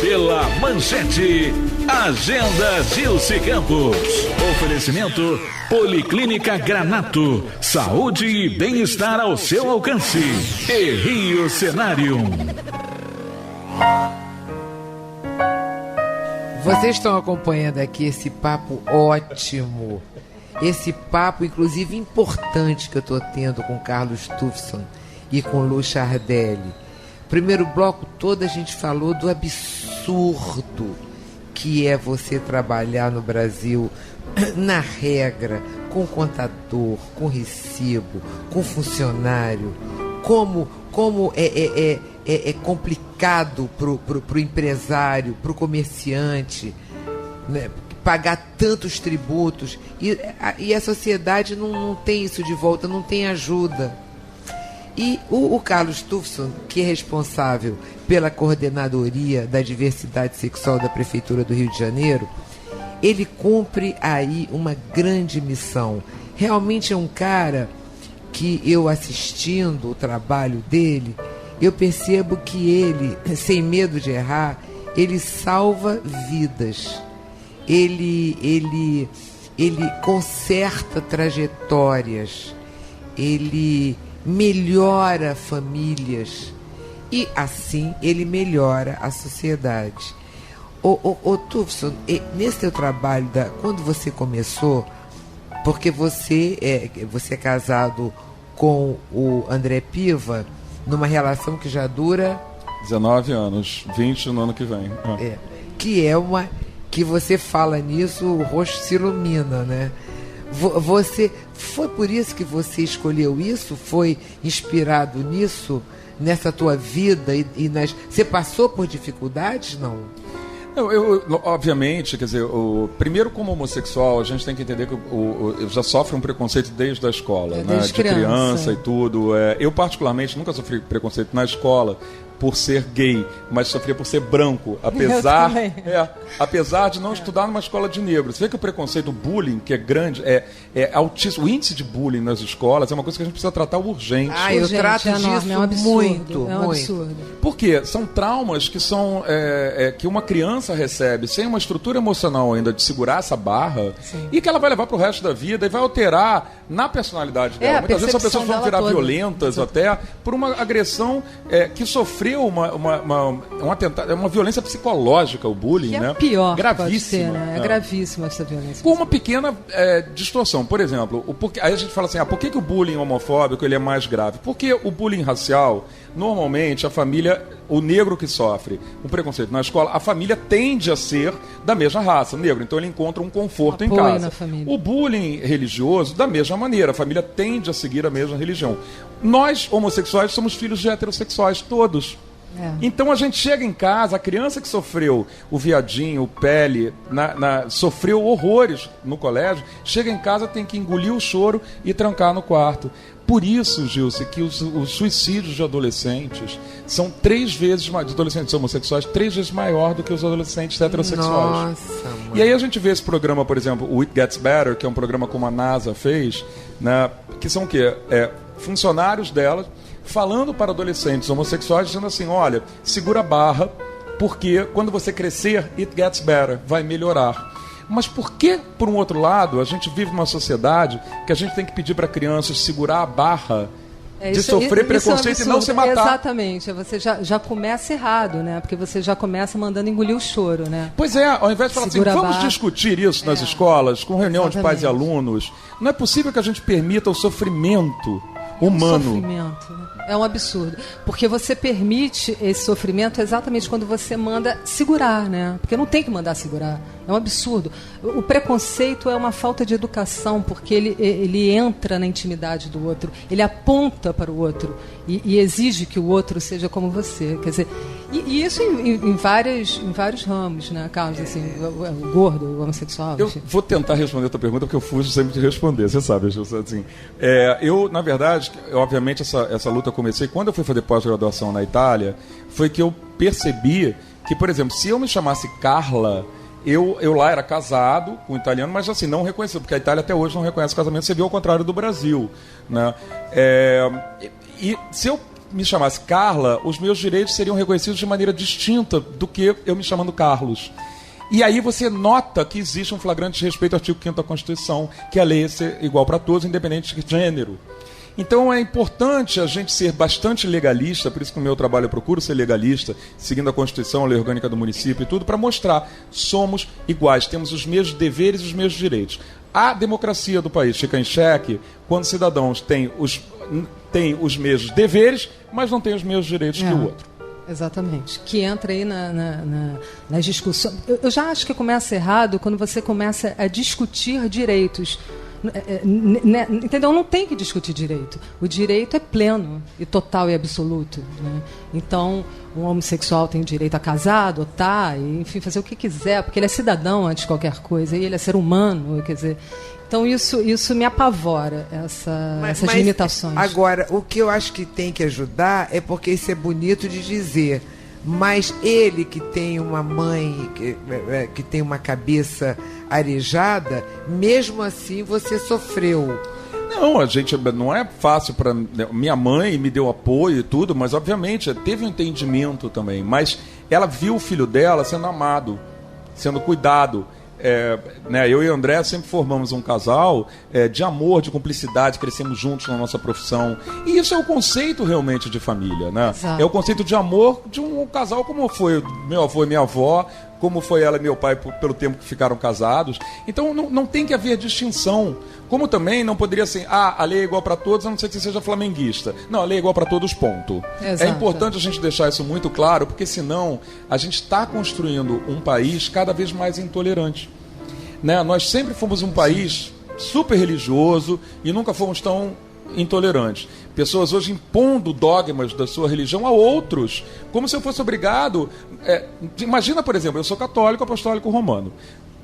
Pela Manchete, Agenda Gilce Campos. Oferecimento Policlínica Granato. Saúde e bem-estar ao seu alcance. E Rio Cenário. Vocês estão acompanhando aqui esse papo ótimo. Esse papo, inclusive, importante que eu estou tendo com Carlos Tufson e com Lu Chardelli. Primeiro bloco todo a gente falou do absurdo que é você trabalhar no Brasil, na regra, com contador, com recibo, com funcionário, como é complicado pro empresário, pro comerciante, né, pagar tantos tributos, e a sociedade não tem isso de volta, não tem ajuda. E o Carlos Tufson, que é responsável pela coordenadoria da diversidade sexual da Prefeitura do Rio de Janeiro, ele cumpre aí uma grande missão. Realmente é um cara que, eu assistindo o trabalho dele, eu percebo que ele, sem medo de errar, ele salva vidas. Ele conserta trajetórias. Ele melhora famílias e assim ele melhora a sociedade. O Tufson, nesse teu trabalho, quando você começou, porque você é casado com o André Piva, numa relação que já dura 19 anos, 20 no ano que vem. Que você fala nisso, o rosto se ilumina, né? Foi por isso que você escolheu isso? Foi inspirado nisso, nessa tua vida? Você passou por dificuldades, não? Obviamente, quer dizer, primeiro, como homossexual, a gente tem que entender que eu já sofre um preconceito desde a escola, né? De criança e tudo. Eu, particularmente, nunca sofri preconceito na escola por ser gay, mas sofria por ser branco, apesar de não estudar numa escola de negros. Você vê que o preconceito, o bullying, que é grande, é altíssimo. O índice de bullying nas escolas é uma coisa que a gente precisa tratar urgente. Eu trato disso muito. Absurdo. Por quê? São traumas que são que uma criança recebe sem uma estrutura emocional ainda de segurar essa barra. Sim. E que ela vai levar pro resto da vida e vai alterar na personalidade dela. Muitas vezes as pessoas vão virar violentas até por uma agressão que sofreu um atentado, uma violência psicológica, o bullying, que né? Pior, gravíssima, ser, né? É gravíssima essa violência. Com uma pequena distorção. Por exemplo, aí a gente fala assim, por que o bullying homofóbico ele é mais grave? Porque o bullying racial, normalmente, a família, o negro que sofre um preconceito na escola, a família tende a ser da mesma raça, negro. Então ele encontra um conforto em casa. Na família. O bullying religioso, da mesma maneira, a família tende a seguir a mesma religião. Nós, homossexuais, somos filhos de heterossexuais, todos. Então a gente chega em casa, a criança que sofreu o viadinho, o pele, sofreu horrores no colégio, chega em casa, tem que engolir o choro e trancar no quarto. Por isso, Gilce, que os suicídios de adolescentes são 3 vezes mais, de adolescentes homossexuais, 3 vezes maior do que os adolescentes heterossexuais. Nossa, mãe. E aí a gente vê esse programa, por exemplo, o It Gets Better, que é um programa como a NASA fez, né, que são o quê? Funcionários dela falando para adolescentes homossexuais, dizendo assim, olha, segura a barra, porque quando você crescer, it gets better, vai melhorar. Mas por que, por um outro lado, a gente vive numa sociedade que a gente tem que pedir para crianças segurar a barra de sofrer preconceito e não se matar? Exatamente, você já começa errado, né? Porque você já começa mandando engolir o choro, né? Pois é, ao invés de falar assim, vamos discutir isso nas escolas, com reunião de pais e alunos, não é possível que a gente permita o sofrimento humano. Sofrimento. É um absurdo. Porque você permite esse sofrimento exatamente quando você manda segurar, né? Porque não tem que mandar segurar. É um absurdo. O preconceito é uma falta de educação, porque ele entra na intimidade do outro, ele aponta para o outro e exige que o outro seja como você. Quer dizer, e isso em vários ramos, né, Carlos? Assim, o gordo, o homossexual. Eu vou tentar responder a tua pergunta, porque eu fujo sempre de responder, você sabe, assim. Eu, na verdade, obviamente, essa luta eu comecei quando eu fui fazer pós-graduação na Itália, foi que eu percebi que, por exemplo, se eu me chamasse Carla, eu lá era casado com um italiano, mas assim, não reconheceu, porque a Itália até hoje não reconhece o casamento, você viu ao contrário do Brasil, né? E se eu me chamasse Carla, os meus direitos seriam reconhecidos de maneira distinta do que eu me chamando Carlos. E aí você nota que existe um flagrante desrespeito ao artigo 5º da Constituição, que a lei é ser igual para todos, independente de gênero. Então é importante a gente ser bastante legalista, por isso que no meu trabalho eu procuro ser legalista, seguindo a Constituição, a lei orgânica do município e tudo, para mostrar somos iguais, temos os mesmos deveres e os mesmos direitos. A democracia do país fica em xeque quando cidadãos têm os mesmos deveres, mas não têm os mesmos direitos que o outro. Exatamente. Que entra aí nas discussões. Eu já acho que começa errado quando você começa a discutir direitos. Entendeu? Não tem que discutir direito. O direito é pleno e total e absoluto, né? Então, o homossexual tem direito a casar, adotar, e, enfim, fazer o que quiser, porque ele é cidadão antes de qualquer coisa, e ele é ser humano, quer dizer. Então, isso me apavora, essas limitações. Agora, o que eu acho que tem que ajudar é porque isso é bonito de dizer. Mas ele que tem uma mãe, que tem uma cabeça arejada, mesmo assim você sofreu. Não é fácil para... Minha mãe me deu apoio e tudo, mas obviamente teve um entendimento também. Mas ela viu o filho dela sendo amado, sendo cuidado. Eu e o André sempre formamos um casal de amor, de cumplicidade, crescemos juntos na nossa profissão. E isso é o conceito realmente de família, né? Exato. É o conceito de amor de um casal como foi meu avô e minha avó, como foi ela e meu pai pelo tempo que ficaram casados. Então não tem que haver distinção. Como também não poderia ser, a lei é igual para todos, a não ser que você seja flamenguista. Não, a lei é igual para todos, ponto. Exato. É importante a gente deixar isso muito claro, porque senão a gente está construindo um país cada vez mais intolerante. Né? Nós sempre fomos um país super religioso e nunca fomos tão intolerantes. Pessoas hoje impondo dogmas da sua religião a outros, como se eu fosse obrigado. Imagina, por exemplo, eu sou católico, apostólico romano.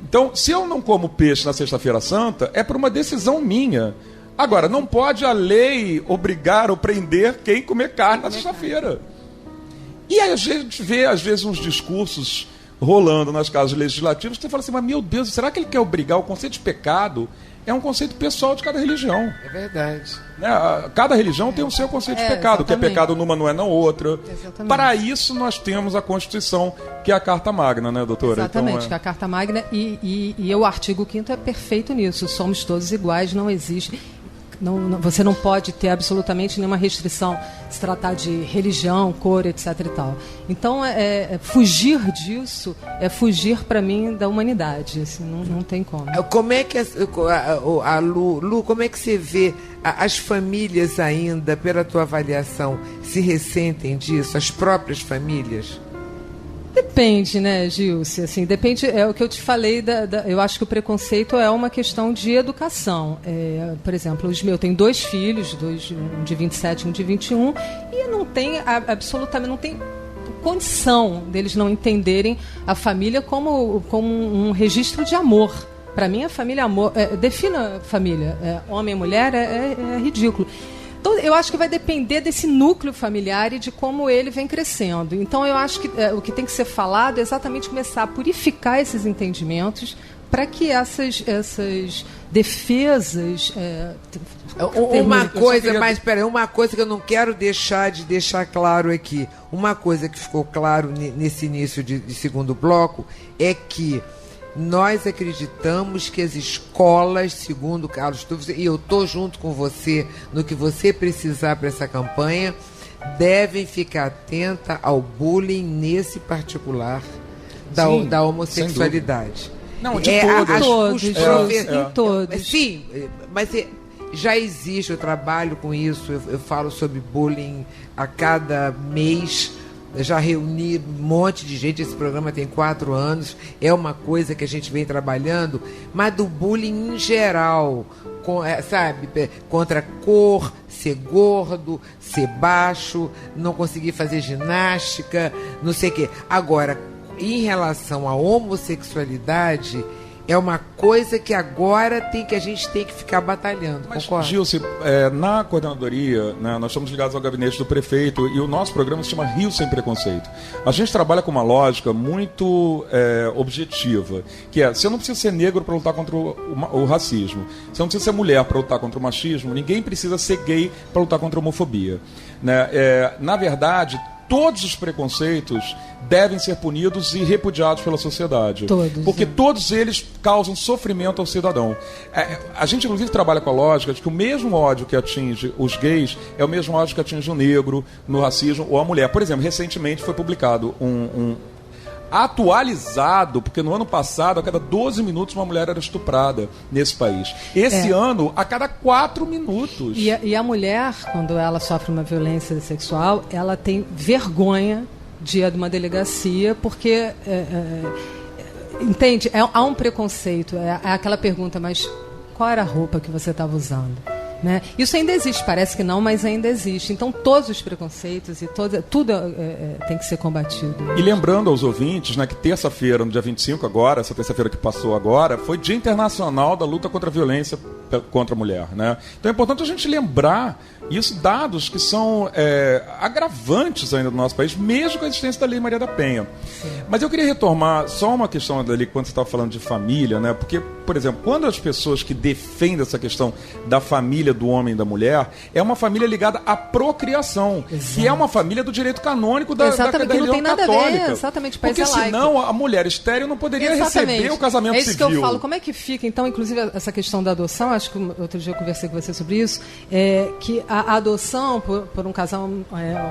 Então, se eu não como peixe na Sexta-feira Santa, é por uma decisão minha. Agora, não pode a lei obrigar ou prender quem comer carne na sexta-feira. E aí a gente vê, às vezes, uns discursos rolando nas casas legislativas, você fala assim, mas meu Deus, será que ele quer obrigar? O conceito de pecado é um conceito pessoal de cada religião. É verdade. Né? Cada religião tem o seu conceito de pecado, que é pecado numa, não é na outra. Exatamente. Para isso nós temos a Constituição, que é a Carta Magna, né, doutora? Exatamente, então, que é a Carta Magna, e o artigo 5º é perfeito nisso, somos todos iguais, não existe... você não pode ter absolutamente nenhuma restrição se tratar de religião, cor, etc. e tal. Então, fugir disso é fugir, para mim, da humanidade. Assim, não tem como. Como é que Lu, como é que você vê as famílias ainda, pela tua avaliação, se ressentem disso, as próprias famílias? Depende, né, Gilce? Assim, depende, é o que eu te falei, eu acho que o preconceito é uma questão de educação. Por exemplo, eu tenho 2 filhos, um de 27 e um de 21, e não tem absolutamente, não tem condição deles não entenderem a família como um registro de amor. Para mim, a família é amor. Defina família. Homem e mulher é ridículo. Então, eu acho que vai depender desse núcleo familiar e de como ele vem crescendo. Então, eu acho que o que tem que ser falado é exatamente começar a purificar esses entendimentos para que essas defesas... uma coisa que eu não quero deixar de deixar claro aqui. Uma coisa que ficou claro nesse início de segundo bloco é que nós acreditamos que as escolas, segundo Carlos Tufson, e eu estou junto com você no que você precisar para essa campanha, devem ficar atenta ao bullying nesse particular da homossexualidade. Não, de todos. Sim, mas já existe, eu trabalho com isso, eu falo sobre bullying a cada mês. Eu já reuni um monte de gente, esse programa tem 4 anos, é uma coisa que a gente vem trabalhando, mas do bullying em geral, contra cor, ser gordo, ser baixo, não conseguir fazer ginástica, não sei o quê. Agora, em relação à homossexualidade, é uma coisa que agora a gente tem que ficar batalhando, concorda? Gilce, na coordenadoria, né, nós estamos ligados ao gabinete do prefeito e o nosso programa se chama Rio Sem Preconceito. A gente trabalha com uma lógica muito objetiva, que é, você não precisa ser negro para lutar contra o racismo, você não precisa ser mulher para lutar contra o machismo, ninguém precisa ser gay para lutar contra a homofobia. Né? Na verdade, todos os preconceitos devem ser punidos e repudiados pela sociedade. Porque todos eles causam sofrimento ao cidadão. A gente, inclusive, trabalha com a lógica de que o mesmo ódio que atinge os gays é o mesmo ódio que atinge o negro, no racismo ou a mulher. Por exemplo, recentemente foi publicado atualizado, porque no ano passado, a cada 12 minutos, uma mulher era estuprada nesse país. Esse ano, a cada 4 minutos. E a mulher, quando ela sofre uma violência sexual, ela tem vergonha de ir a uma delegacia, porque, entende? Há um preconceito. É aquela pergunta, mas qual era a roupa que você estava usando? Né? Isso ainda existe, parece que não, mas ainda existe. Então todos os preconceitos e tudo tem que ser combatido. E lembrando aos ouvintes, né, que terça-feira, no dia 25 agora, essa terça-feira que passou agora, foi Dia Internacional da Luta contra a Violência contra a Mulher. Né? Então é importante a gente lembrar isso, dados que são agravantes ainda do nosso país, mesmo com a existência da Lei Maria da Penha. Sim. Mas eu queria retomar só uma questão ali, quando você estava falando de família, né? Porque, por exemplo, quando as pessoas que defendem essa questão da família do homem e da mulher, é uma família ligada à procriação, que é uma família do direito canônico da religião católica. Que não tem nada a ver, exatamente, porque senão a mulher estéril não poderia receber o casamento civil. É isso que eu falo. Como é que fica, então, inclusive, essa questão da adoção, acho que outro dia eu conversei com você sobre isso, que a adoção por um casal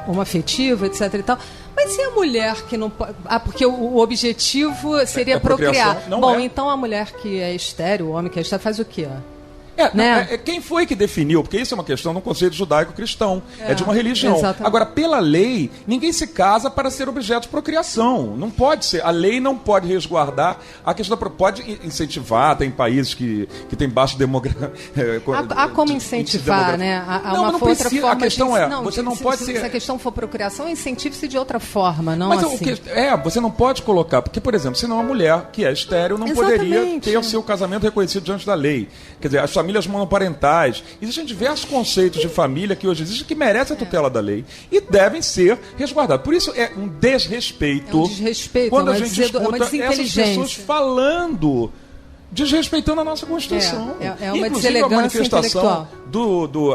homoafetivo, etc. e tal, mas se a mulher que não pode... porque o objetivo seria procriar. Bom, então a mulher que é estéril, o homem que é estéril, faz o quê? Quem foi que definiu? Porque isso é uma questão de um conceito judaico-cristão. É de uma religião. Exatamente. Agora, pela lei, ninguém se casa para ser objeto de procriação. Não pode ser. A lei não pode resguardar a questão da... Pode incentivar, tem países que tem baixo demografia... Há como incentivar, né? Não outra forma. A questão você não pode ser... Se a questão for procriação, incentive-se de outra forma, não mas assim. Você não pode colocar... Porque, por exemplo, senão a mulher que é estéril não poderia ter o seu casamento reconhecido diante da lei. Quer dizer, as famílias monoparentais. Existem diversos conceitos de família que hoje existem que merecem a tutela da lei e devem ser resguardados. Por isso é um desrespeito. Quando a gente escuta essas pessoas falando, desrespeitando a nossa Constituição. É uma deselegância intelectual.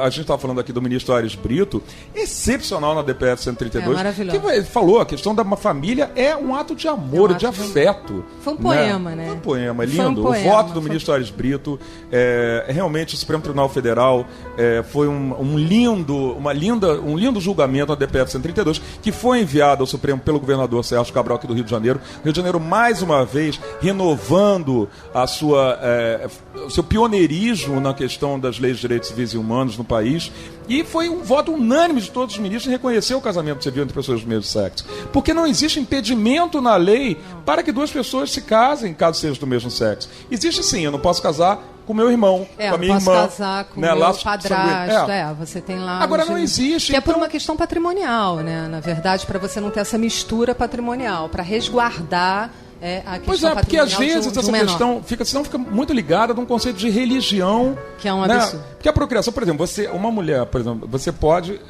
A gente estava falando aqui do ministro Aires Brito, excepcional na DPF 132, que falou a questão da família é um ato de amor, de afeto. Foi um poema, né? Foi um poema, lindo. O voto do ministro Aires Brito, realmente o Supremo Tribunal Federal foi um lindo julgamento na DPF 132, que foi enviado ao Supremo pelo governador Sérgio Cabral aqui do Rio de Janeiro. Rio de Janeiro, mais uma vez, renovando o seu pioneirismo na questão das leis de direitos civis e humanos no país, e foi um voto unânime de todos os ministros em reconhecer o casamento civil entre pessoas do mesmo sexo, porque não existe impedimento na lei para que duas pessoas se casem, caso sejam do mesmo sexo. Existe sim, eu não posso casar com meu irmão, com a minha irmã. Não posso casar com meu padrasto. Você tem lá... Agora não existe. Que é por uma questão patrimonial, né? Na verdade, para você não ter essa mistura patrimonial, para resguardar a questão. Pois porque às vezes essa questão fica muito ligada a um conceito de religião. Que é um absurdo. Porque a procriação, por exemplo, uma mulher, por exemplo, você pode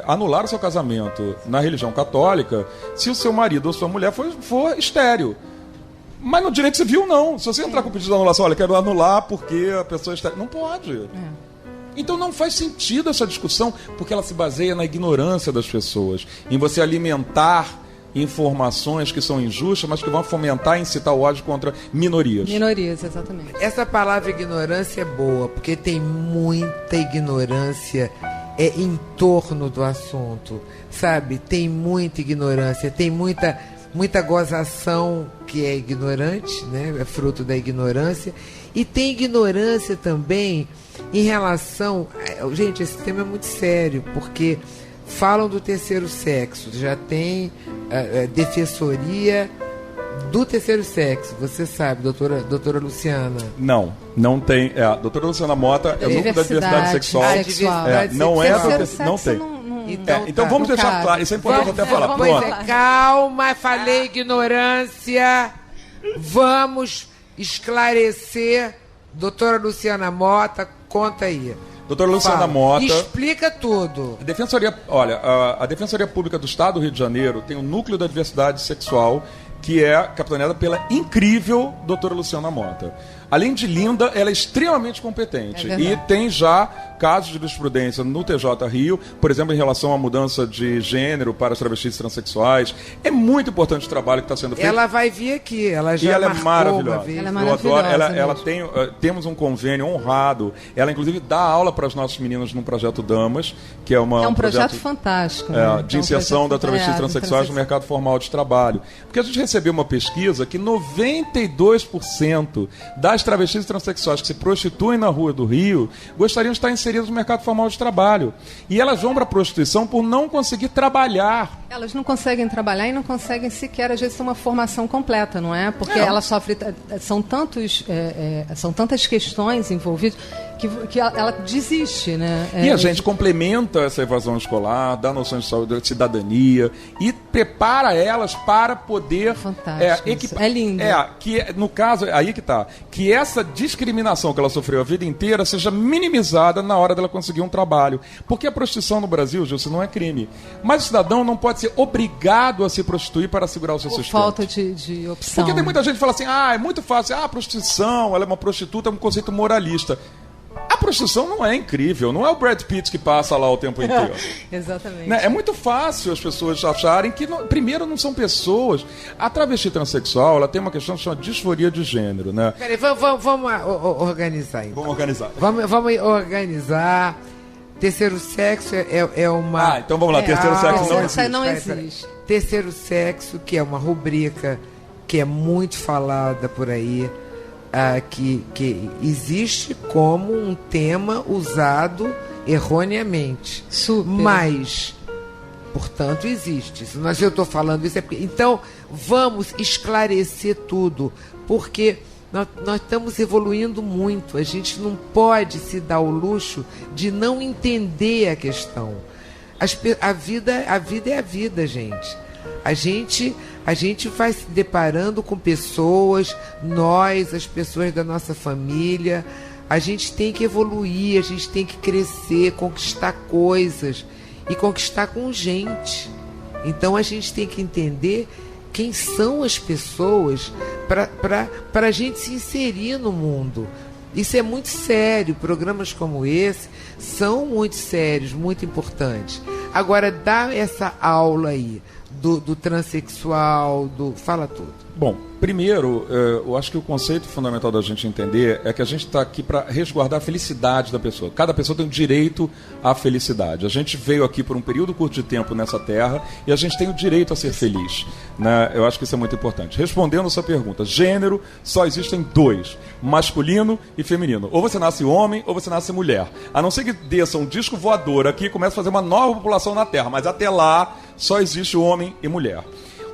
anular o seu casamento na religião católica se o seu marido ou sua mulher for estéril. Mas no direito civil, não. Se você entrar com o pedido de anulação, olha, quero anular porque a pessoa está... Não pode. Então não faz sentido essa discussão, porque ela se baseia na ignorância das pessoas, em você alimentar informações que são injustas, mas que vão fomentar e incitar o ódio contra minorias. Minorias, exatamente. Essa palavra ignorância é boa, porque tem muita ignorância em torno do assunto, sabe? Tem muita ignorância, tem muita gozação que é ignorante, né? É fruto da ignorância. E tem ignorância também em relação... Gente, esse tema é muito sério, porque falam do terceiro sexo, já tem defensoria do terceiro sexo, você sabe, doutora Luciana? Não tem. A doutora Luciana Mota é o núcleo da diversidade sexual. Não é do não tem. Então vamos deixar claro, isso é importante até falar. Calma, falei ignorância. Vamos esclarecer. Doutora Luciana Mota, conta aí. Doutora Luciana Mota. Explica tudo. A Defensoria Pública do Estado do Rio de Janeiro tem o Núcleo da Diversidade Sexual, que é capitaneada pela incrível doutora Luciana Mota. Além de linda, ela é extremamente competente. E tem já casos de jurisprudência no TJ Rio, por exemplo, em relação à mudança de gênero para as travestis transexuais. É muito importante o trabalho que está sendo feito. Ela vai vir aqui, ela já ela é maravilhosa. Ela é maravilhosa. Ela tem, temos um convênio honrado. Ela, inclusive, dá aula para as nossas meninas no Projeto Damas, que é um projeto fantástico. Né? De inserção da travestis transexuais no mercado formal de trabalho. Porque a gente recebeu uma pesquisa que 92% das travestis transexuais que se prostituem na rua do Rio gostariam de estar inseridas no mercado formal de trabalho. E elas vão para a prostituição por não conseguir trabalhar. Elas não conseguem trabalhar e não conseguem sequer, às vezes, ter uma formação completa, não é? Porque ela sofre... São tantas questões envolvidas que ela desiste, né? E a gente complementa essa evasão escolar, dá noções de saúde, de cidadania e prepara elas para poder... Fantástico. É lindo. No caso, aí que está. Que essa discriminação que ela sofreu a vida inteira seja minimizada na hora dela conseguir um trabalho. Porque a prostituição no Brasil, Gilson, não é crime. Mas o cidadão não pode ser obrigado a se prostituir para assegurar o seu sustento. Falta de opção. Porque tem muita gente que fala assim, é muito fácil, a prostituição, ela é uma prostituta, é um conceito moralista. A prostituição não é incrível, não é o Brad Pitt que passa lá o tempo inteiro. Exatamente. Né? É muito fácil as pessoas acharem que, primeiro, não são pessoas. A travesti transexual, ela tem uma questão que chama disforia de gênero, né? Peraí, vamos organizar, então. Vamos organizar. Terceiro sexo é uma... então vamos lá, terceiro sexo não existe. Terceiro sexo, que é uma rubrica que é muito falada por aí, que existe como um tema usado erroneamente. Super. Mas, portanto, existe. Se eu estou falando isso é porque... Então, vamos esclarecer tudo, porque nós estamos evoluindo muito. A gente não pode se dar o luxo de não entender a questão. A vida é a vida, gente. A gente vai se deparando com pessoas, as pessoas da nossa família. A gente tem que evoluir, a gente tem que crescer, conquistar coisas e conquistar com gente. Então a gente tem que entender quem são as pessoas para a gente se inserir no mundo. Isso é muito sério. Programas como esse são muito sérios, muito importantes. Agora, dá essa aula aí do transexual, fala tudo. Bom, primeiro, eu acho que o conceito fundamental da gente entender é que a gente está aqui para resguardar a felicidade da pessoa. Cada pessoa tem o direito à felicidade. A gente veio aqui por um período curto de tempo nessa terra e a gente tem o direito a ser feliz. Né? Eu acho que isso é muito importante. Respondendo a sua pergunta, gênero, só existem dois, masculino e feminino. Ou você nasce homem ou você nasce mulher. A não ser que desça um disco voador aqui e comece a fazer uma nova população na Terra, mas até lá só existe homem e mulher.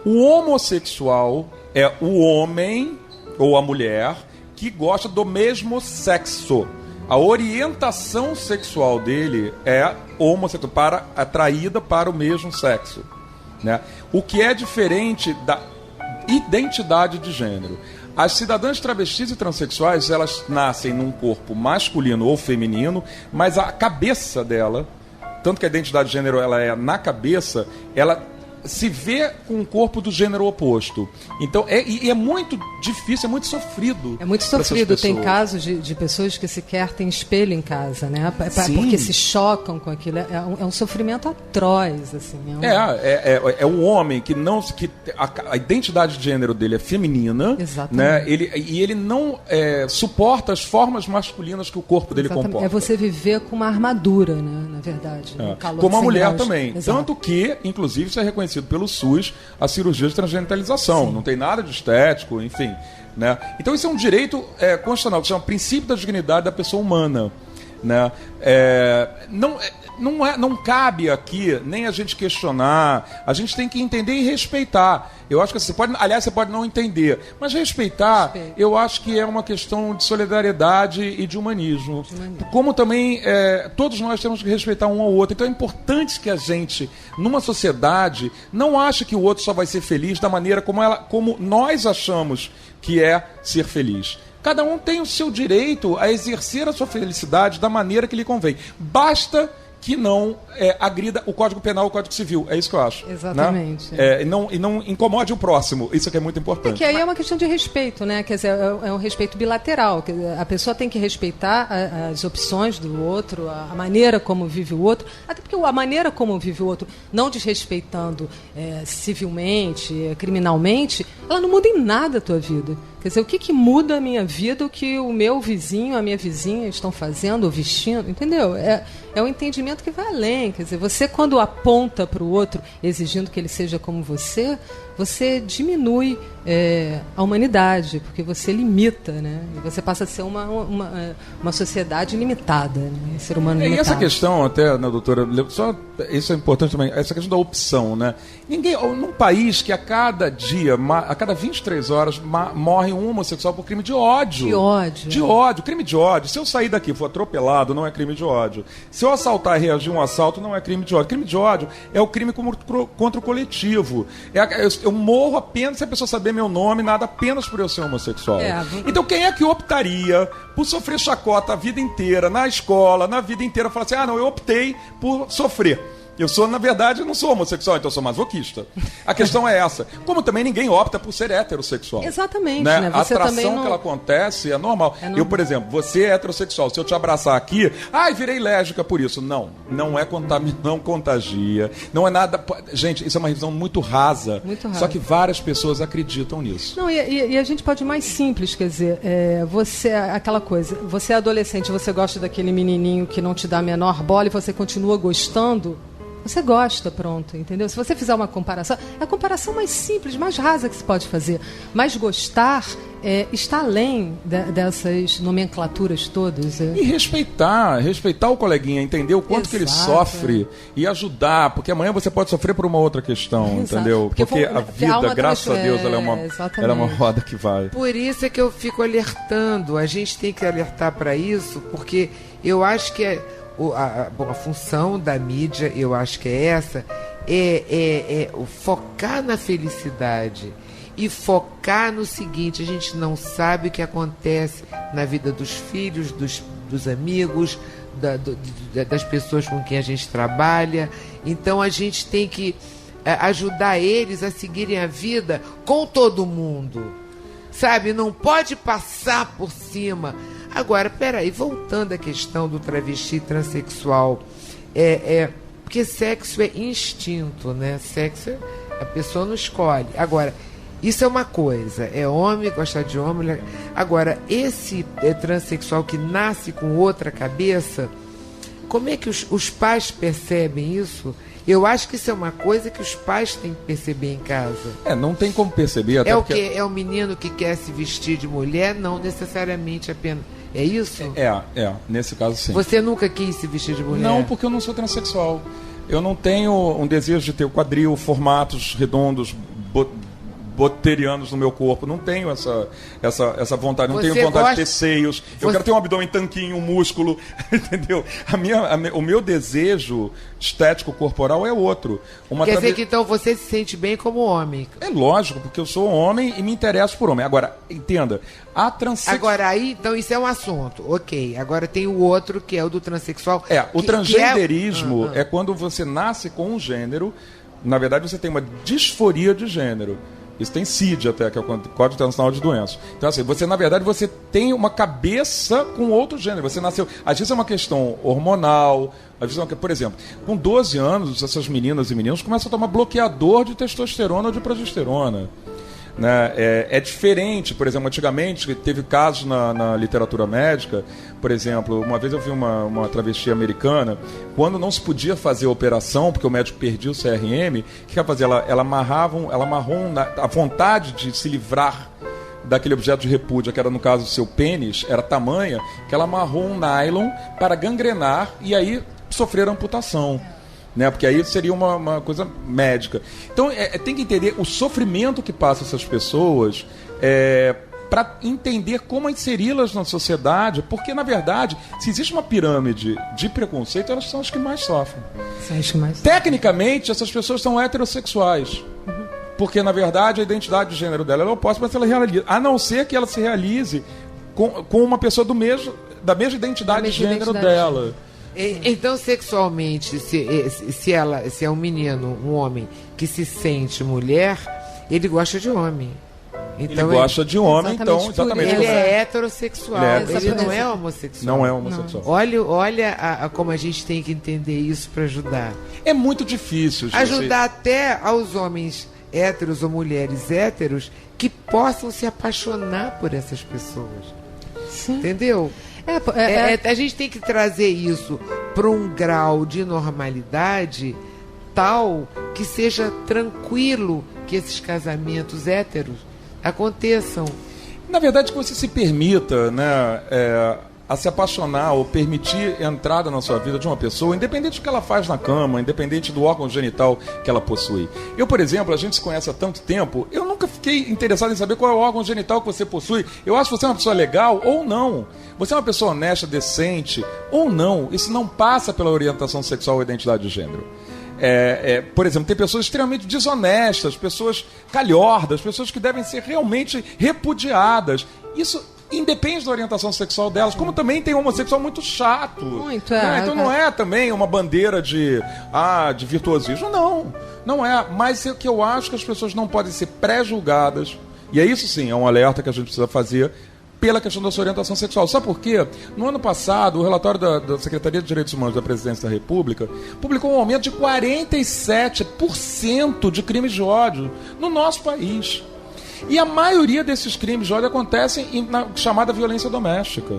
O homossexual é o homem ou a mulher que gosta do mesmo sexo. A orientação sexual dele é homossexual, atraída para o mesmo sexo. Né? O que é diferente da identidade de gênero. As cidadãs travestis e transexuais, elas nascem num corpo masculino ou feminino, mas a cabeça dela, tanto que a identidade de gênero ela é na cabeça, ela se vê com o corpo do gênero oposto. Então, é muito difícil, é muito sofrido. É muito sofrido. Tem casos de pessoas que sequer têm espelho em casa, né? Porque se chocam com aquilo. É um sofrimento atroz, assim. É um homem que não... a identidade de gênero dele é feminina. Exatamente. Né? Ele não suporta as formas masculinas que o corpo dele comporta. É você viver com uma armadura, né? Na verdade. Como a mulher também. Exato. Tanto que, inclusive, isso é reconhecido pelo SUS, a cirurgia de transgenitalização. Sim. Não tem nada de estético, enfim. Né? Então isso é um direito constitucional, que se chama princípio da dignidade da pessoa humana. Né? Não cabe aqui nem a gente questionar, a gente tem que entender e respeitar. Eu acho que você pode não entender, mas respeitar, eu acho que é uma questão de solidariedade e de humanismo. Como também todos nós temos que respeitar um ao outro. Então é importante que a gente, numa sociedade, não ache que o outro só vai ser feliz da maneira como nós achamos que é ser feliz. Cada um tem o seu direito a exercer a sua felicidade da maneira que lhe convém. Basta que não agrida o Código Penal ou o Código Civil. É isso que eu acho. Exatamente. Né? E não incomode o próximo. Isso que é muito importante. Porque aí é uma questão de respeito, né? Quer dizer, é um respeito bilateral. A pessoa tem que respeitar as opções do outro, a maneira como vive o outro. Até porque a maneira como vive o outro, não desrespeitando civilmente, criminalmente, ela não muda em nada a tua vida. Quer dizer, o que muda a minha vida, o que o meu vizinho, a minha vizinha estão fazendo ou vestindo, entendeu? É um entendimento que vai além. Quer dizer, você quando aponta para o outro, exigindo que ele seja como você diminui a humanidade, porque você limita, né? E você passa a ser uma sociedade limitada, né? Um ser humano limitado. E essa questão até, né, doutora, isso é importante também, essa questão da opção, né? Num país que a cada dia, a cada 23 horas, morre um homossexual por crime de ódio. De ódio. De ódio, crime de ódio. Se eu sair daqui e for atropelado, não é crime de ódio. Se eu assaltar e reagir a um assalto, não é crime de ódio. Crime de ódio é o crime contra o coletivo. Eu morro apenas se a pessoa saber meu nome, nada apenas por eu ser homossexual. Então quem é que optaria por sofrer chacota a vida inteira, na escola, na vida inteira, falar assim, não, eu optei por sofrer. Na verdade, eu não sou homossexual, então eu sou masoquista. A questão é essa. Como também ninguém opta por ser heterossexual. Exatamente. Né? A atração que ela acontece é normal. Eu, por exemplo, você é heterossexual. Se eu te abraçar aqui, virei lésbica por isso. Não contagia. Não é nada... Gente, isso é uma visão muito rasa. Muito rasa. Só que várias pessoas acreditam nisso. Não, e a gente pode ir mais simples, quer dizer, aquela coisa, você é adolescente, você gosta daquele menininho que não te dá a menor bola e você continua gostando... Você gosta, pronto, entendeu? Se você fizer uma comparação, é a comparação mais simples, mais rasa que se pode fazer. Mas gostar está além dessas nomenclaturas todas. E respeitar o coleguinha, entender o quanto que ele sofre e ajudar, porque amanhã você pode sofrer por uma outra questão, entendeu? Porque a vida, graças a Deus, ela é uma roda que vai. Por isso é que eu fico alertando, a gente tem que alertar para isso, porque eu acho que a função da mídia, eu acho que é essa, focar na felicidade e focar no seguinte: a gente não sabe o que acontece na vida dos filhos, dos amigos, das pessoas com quem a gente trabalha. Então a gente tem que ajudar eles a seguirem a vida com todo mundo, sabe? Não pode passar por cima. Agora, peraí, voltando à questão do travesti transexual, porque sexo é instinto, né? Sexo a pessoa não escolhe. Agora, isso é uma coisa, é homem, gosta de homem. Agora, esse transexual que nasce com outra cabeça, como é que os pais percebem isso? Eu acho que isso é uma coisa que os pais têm que perceber em casa. Não tem como perceber. Até porque... É o menino que quer se vestir de mulher? Não necessariamente apenas... É isso? Nesse caso sim. Você nunca quis se vestir de mulher? Não, porque eu não sou transexual. Eu não tenho um desejo de ter o quadril, formatos redondos, boterianos no meu corpo. Não tenho essa vontade. Não tenho vontade de ter seios. Eu quero ter um abdômen tanquinho, um músculo. Entendeu? O meu desejo estético corporal é outro. Quer dizer que então você se sente bem como homem? É lógico, porque eu sou homem e me interesso por homem. Agora, entenda, a transexual... Agora aí, então isso é um assunto. Ok, agora tem o outro que é o do transexual. O transgenderismo é quando você nasce com um gênero. Na verdade, você tem uma disforia de gênero. Isso tem CID até, que é o Código Internacional de Doenças. Então, assim, na verdade, você tem uma cabeça com outro gênero. Você nasceu... Às vezes é uma questão hormonal. Às vezes, por exemplo, com 12 anos, essas meninas e meninos começam a tomar bloqueador de testosterona ou de progesterona. Né? É diferente, por exemplo, antigamente teve casos na literatura médica, por exemplo, uma vez eu vi uma travesti americana, quando não se podia fazer a operação, porque o médico perdia o CRM, o que ela fazia? Ela amarrou a vontade de se livrar daquele objeto de repúdio, que era no caso o seu pênis, era tamanha, que ela amarrou um nylon para gangrenar e aí sofrer amputação. né? Porque aí seria uma coisa médica. Então, tem que entender o sofrimento que passa essas pessoas, para entender como inseri-las na sociedade, porque, na verdade, se existe uma pirâmide de preconceito, elas são as que mais sofrem. Tecnicamente, essas pessoas são heterossexuais. Porque, na verdade, a identidade de gênero dela é oposta, mas ela realiza. A não ser que ela se realize com uma pessoa da mesma identidade de gênero dela. Então, sexualmente, se é um menino, um homem que se sente mulher, ele gosta de homem. Então, ele gosta de homem, exatamente. Ele é heterossexual, ele não é homossexual. Não é homossexual. Olha como a gente tem que entender isso para ajudar. É muito difícil, gente. Ajudar até aos homens héteros ou mulheres héteros que possam se apaixonar por essas pessoas. Sim. Entendeu? A gente tem que trazer isso para um grau de normalidade tal que seja tranquilo que esses casamentos héteros aconteçam. Na verdade, que você se permita, né, a se apaixonar ou permitir entrada na sua vida de uma pessoa, independente do que ela faz na cama, independente do órgão genital que ela possui. Eu, por exemplo, a gente se conhece há tanto tempo, eu nunca fiquei interessado em saber qual é o órgão genital que você possui. Eu acho que você é uma pessoa legal ou não. Você é uma pessoa honesta, decente ou não. Isso não passa pela orientação sexual ou identidade de gênero. Por exemplo, tem pessoas extremamente desonestas, pessoas calhordas, pessoas que devem ser realmente repudiadas. Isso independe da orientação sexual delas, como também tem homossexual muito chato. Muito, então não é também uma bandeira de virtuosismo, não é. Mas é que eu acho que as pessoas não podem ser pré-julgadas, e é isso sim, é um alerta que a gente precisa fazer, pela questão da sua orientação sexual. Sabe por quê? No ano passado, o relatório da Secretaria de Direitos Humanos da Presidência da República publicou um aumento de 47% de crimes de ódio no nosso país. E a maioria desses crimes de ódio acontecem na chamada violência doméstica,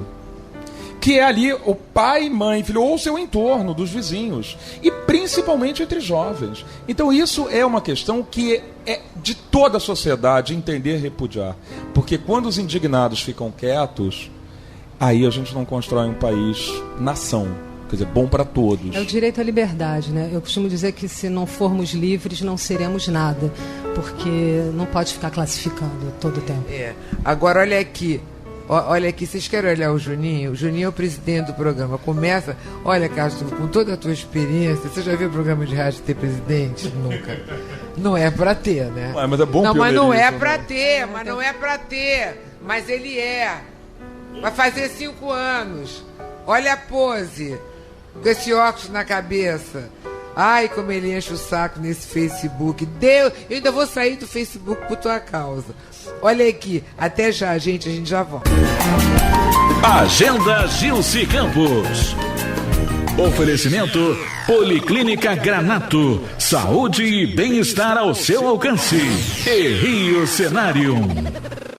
que é ali o pai, mãe, filho, ou seu entorno, dos vizinhos, e principalmente entre jovens. Então isso é uma questão que é de toda a sociedade entender e repudiar. Porque quando os indignados ficam quietos, aí a gente não constrói um país nação. Quer dizer, bom para todos. É o direito à liberdade, né? Eu costumo dizer que se não formos livres, não seremos nada. Porque não pode ficar classificando todo o tempo. Agora, olha aqui. Olha aqui, vocês querem olhar o Juninho? O Juninho é o presidente do programa. Começa, olha, Castro, com toda a tua experiência, você já viu o programa de rádio ter presidente? Nunca. Não é pra ter, né? Mas é bom. Não, mas não é pra ter, mas não é pra ter. Mas ele é. Vai fazer 5 anos. Olha a pose, com esse óculos na cabeça. Ai, como ele enche o saco nesse Facebook. Eu ainda vou sair do Facebook por tua causa. Olha aqui, até já, gente, a gente já volta. Agenda Gilce Campos. Oferecimento Policlínica Granato. Saúde e bem-estar ao seu alcance. E Rio Cenário.